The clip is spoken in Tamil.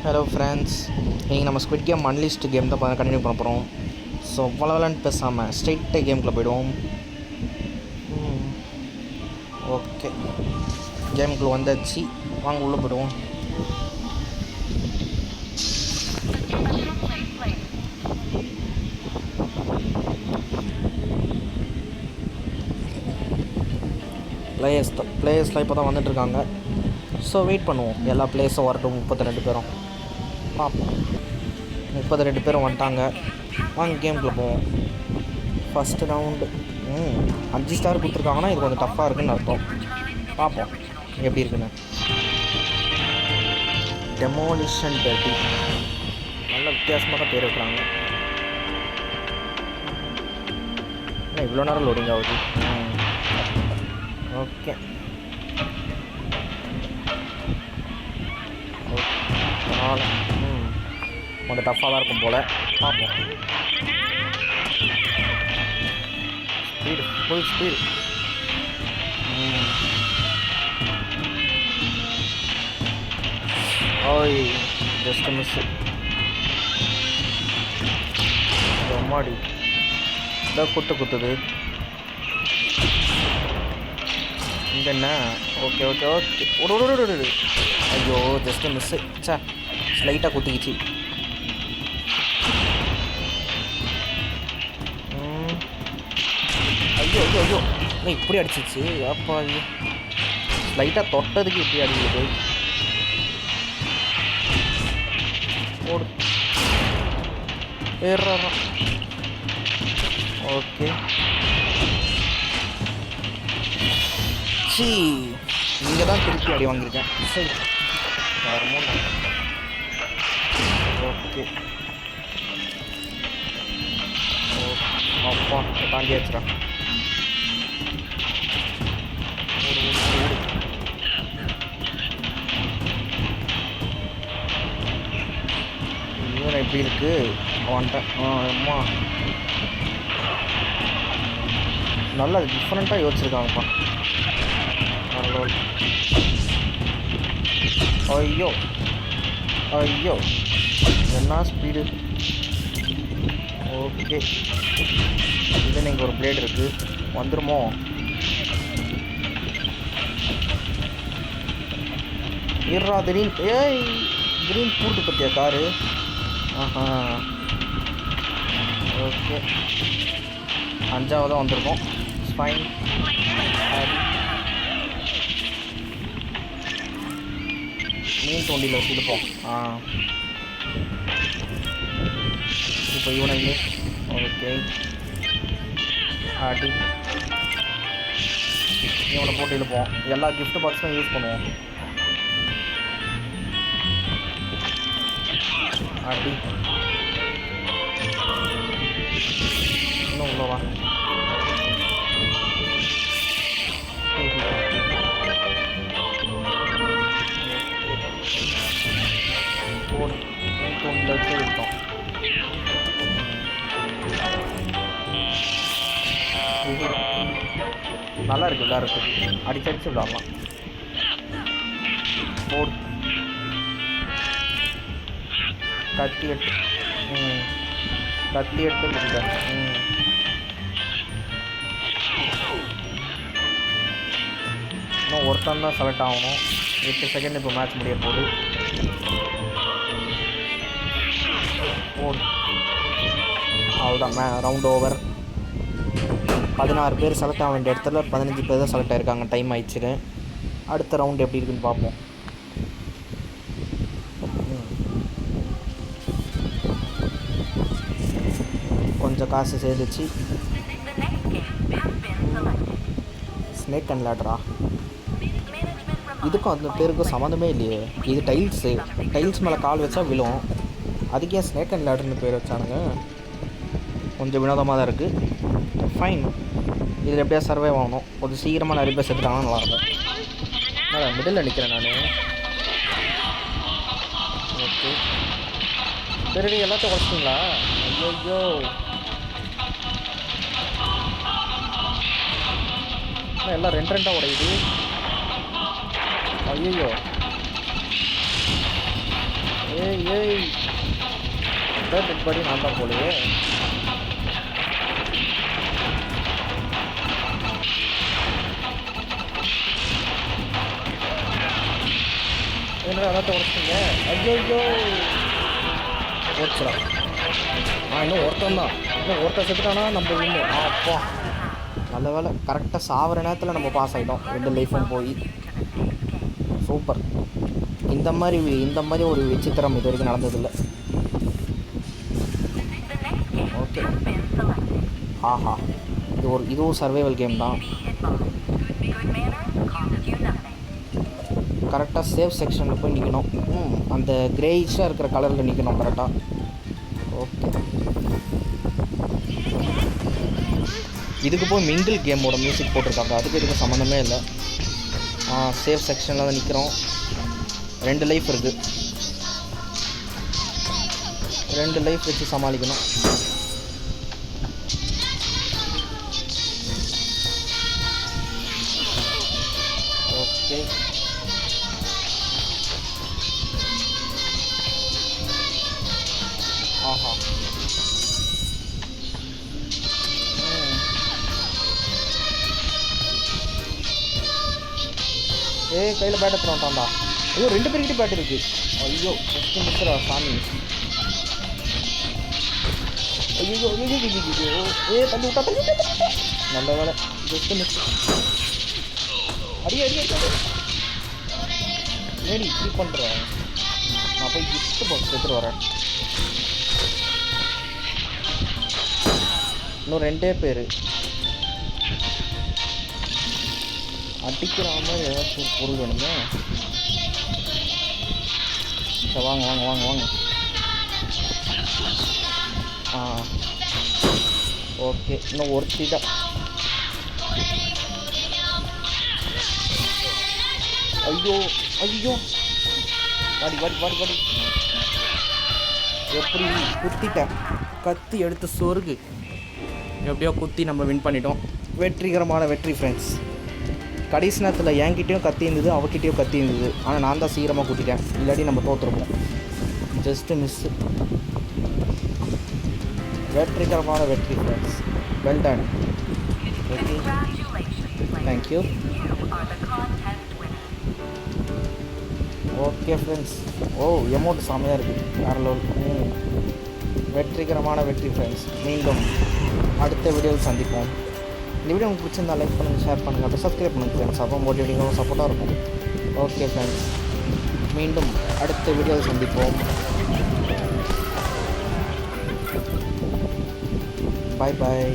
ஹலோ ஃப்ரெண்ட்ஸ், இன்றைக்கி நம்ம ஸ்குவிட் கேம் அன்லிஸ்ட் கேம் தான் கண்டினியூ பண்ண போகிறோம். ஸோ வளவலன்னு பேசாமல் ஸ்ட்ரெயிட்டாக கேமுக்குள்ளே போய்டுவோம். ஓகே, கேமுக்குள்ளே வந்தாச்சு. வாங்க உள்ளே போய்டுவோம். பிளேயர்ஸ்லாம் இப்போ தான் வந்துட்டுருக்காங்க. ஸோ வெயிட் பண்ணுவோம், எல்லா பிளேயர்ஸும் வரட்டும். 32 பேரும் பார்ப்போம். 32 பேரும் வந்துட்டாங்க. வாங்க கேமுக்குள்ளே போவோம். ஃபஸ்ட்டு ரவுண்டு 5 ஸ்டார் கொடுத்துருக்காங்கன்னா இது கொஞ்சம் டஃப்பாக இருக்குதுன்னு அர்த்தம். பார்ப்போம் எப்படி இருக்குன்னு. டெமோலிஷன் டர்ட்டி, நல்ல வித்தியாசமாக தான் பேர் வைக்கிறாங்க. இவ்வளோ நேரம் லோடிங் ஆகுது. ஓகே, கொஞ்சம் டஃப்பாக தான் இருக்கும் போல். பார்ப்போம். Speed, full speed. ஓய், ஜஸ்ட் மிஸ்ஸு. ரொம்மாடி இதான் குத்துது இங்கே என்ன? Okay okay okay. ஒரு ஐயோ, ஜஸ்ட் மிஸ்ஸு. சே, ஸ்லைட்டாக குத்திக்கிச்சு. ஐயோ ஐயோ ஐயோ, இப்படி அடிச்சிச்சு. அப்பா, லைட்டாக தொட்டதுக்கு இப்படி அடிக்குது. ஓடு, ஏறான். ஓகே, இங்கே தான் திருப்பி அடி வாங்கியிருக்கேன். சரி, ஓகே. அப்பா, தாண்டி வச்சுறேன். இவன் எப்படி இருக்கு? வந்துட்டேன். அம்மா, நல்லா டிஃப்ரெண்ட்டாக யோசிச்சிருக்காங்கப்பா. ஐயோ ஐயோ, என்ன ஸ்பீடு. ஓகே, இது நீங்கள் ஒரு பிளேட் இருக்குது, வந்துடுமோ? இருறா, திடீர்னு திடீர்னு கூட்டு பற்றியா காரு. ஆஹா, ஓகே, 5ஆவதாக வந்திருக்கோம். ஃபைன். மீன் தோண்டியில் வச்சுருப்போம். இப்போ இவனுங்க. ஓகே, அடி. இவனை போட்டு இழுப்போம். எல்லா கிஃப்ட் பாக்ஸும் யூஸ் பண்ணுவோம். அடி, இன்னும் உள்ளவா. தூண்டில் வச்சு விட்டோம். நல்லா இருக்குது, விளையாடுறதுக்கு அடிச்சடிச்சு விளாடலாம். போடு, கத்தி எடுத்து கொடுத்தேன். இன்னும் ஒருத்தன் தான் செலக்ட் ஆகணும். 8 செகண்ட் இப்போ மேட்ச் முடிய போகுது. அவ்வளோதான், ரவுண்ட் ஓவர். 16 பேர் செலக்ட் ஆக வேண்டிய இடத்துல 15 பேர் தான் செலக்ட் ஆகிருக்காங்க. டைம் ஆயிடுச்சு. அடுத்த ரவுண்ட் எப்படி இருக்குன்னு பார்ப்போம். கொஞ்சம் காசு சேர்ந்துச்சு. Snake and லேடரா? இதுக்கும் அந்த பேருக்கும் சம்மந்தமே இல்லையே. இது டைல்ஸ் மேலே கால் வச்சா விழும். அதுக்கே ஸ்னேக் அண்ட் லேடர்னு பேர் வச்சானுங்க. கொஞ்சம் வினோதமாக தான் இருக்குது. ஃபைன், இதில் எப்படியா சர்வே ஆகணும். கொஞ்சம் சீக்கிரமாக நிறைய பேர் செத்துட்டாங்கன்னா நல்லாயிருக்கும். நான் மிடில் நிற்கிறேன் நான். ஓகே, சரி, எல்லாத்தையும் உடச்சிட்டிங்களா? ஐயோ, எல்லாம் ரெண்டாக உடையுது. ஐயோ, ஏய் ஏய் டெட் பாடி நான் தான் போலையே. என்னடா எல்லாத்தையும் உடச்சிங்க. ஐயோ ஓடிச்சலாம். இன்னும் ஒருத்தன் தான். இன்னும் ஒருத்தன் செத்துட்டானா நம்ம வின்னு. அப்பா நல்ல வேலை கரெக்டாக சாகிற நேரத்தில் நம்ம பாஸ் ஆகிட்டோம். 2 லைஃபும் போய் சூப்பர். இந்த மாதிரி ஒரு விசித்திரம் இது வரைக்கும் நடந்ததில்லை. ஓகே ஆஹா இதுவும் சர்வைவல் கேம் தான். கரெக்டாக சேஃப் செக்ஷனில் போய் நிற்கணும். அந்த கிரேயிஷாக இருக்கிற கலரில் நிற்கணும் கரெக்டாக. ஓகே இதுக்கு போய் மிங்கிள் கேமோட மியூசிக் போட்டிருக்காங்க. அதுக்கு இதுக்கு சம்மந்தமே இல்லை. சேஃப் செக்ஷனில் தான் நிற்கிறோம். 2 லைஃப் இருக்குது. 2 லைஃப் வச்சு சமாளிக்கணும். ஓகே ஆஹா கையில் பேட் எடுத்துட்டான்டா. ஐயோ 2 பேர்கிட்ட பேட் இருக்கு. ஐயோ ஜஸ்ட் மிஸ்ரா சாமி. ஐயோ தள்ளி விட்டா நல்ல வேலை ஜஸ்ட் மிஸ். அடியே ஏடி இப்படி பண்ணுறேன். நான் போய் கிஃப்ட் பாக்ஸ் எடுத்துகிட்டு வரேன். இன்னும் 2 பேர் அடிக்கிற மாதிரி ஏதாச்சும் ஒரு பொருள் வேணுங்க. சரி வாங்க. ஓகே இன்னும் ஒருத்தி தான். ஐயோ வாடி எப்படி குத்திட்டேன். கத்தி எடுத்து சொருகு. எப்படியோ குத்தி நம்ம வின் பண்ணிட்டோம். வெற்றிகரமான வெற்றி ஃப்ரெண்ட்ஸ். கடைசி நேரத்தில் என்கிட்டையும் கத்தி இருந்தது, அவகிட்டையும் கத்தி இருந்தது. ஆனால் நான் தான் சீக்கிரமாக குத்திட்டேன். இல்லாட்டி நம்ம தோற்றுருப்போம். Just miss. வெற்றிகரமான வெற்றி friends. Well done. Okay thank you. Okay friends. Amount செமையாக இருக்குது. வேறு லெவல். வெற்றிகரமான வெற்றி ஃப்ரெண்ட்ஸ். மீண்டும் அடுத்த வீடியோவில் சந்திப்போம். இந்த வீடியோ உங்களுக்கு பிடிச்சிருந்தா லைக் பண்ணுங்கள், ஷேர் பண்ணுங்கள், அப்புறம் சப்ஸ்கிரைப் பண்ணுங்கள் ஃப்ரெண்ட்ஸ். அப்போ மோட்டிவேட்டிங்காகவும் சப்போர்ட்டாக இருக்கும். ஓகே ஃப்ரெண்ட்ஸ், மீண்டும் அடுத்த வீடியோவில் சந்திப்போம். பாய் பாய்.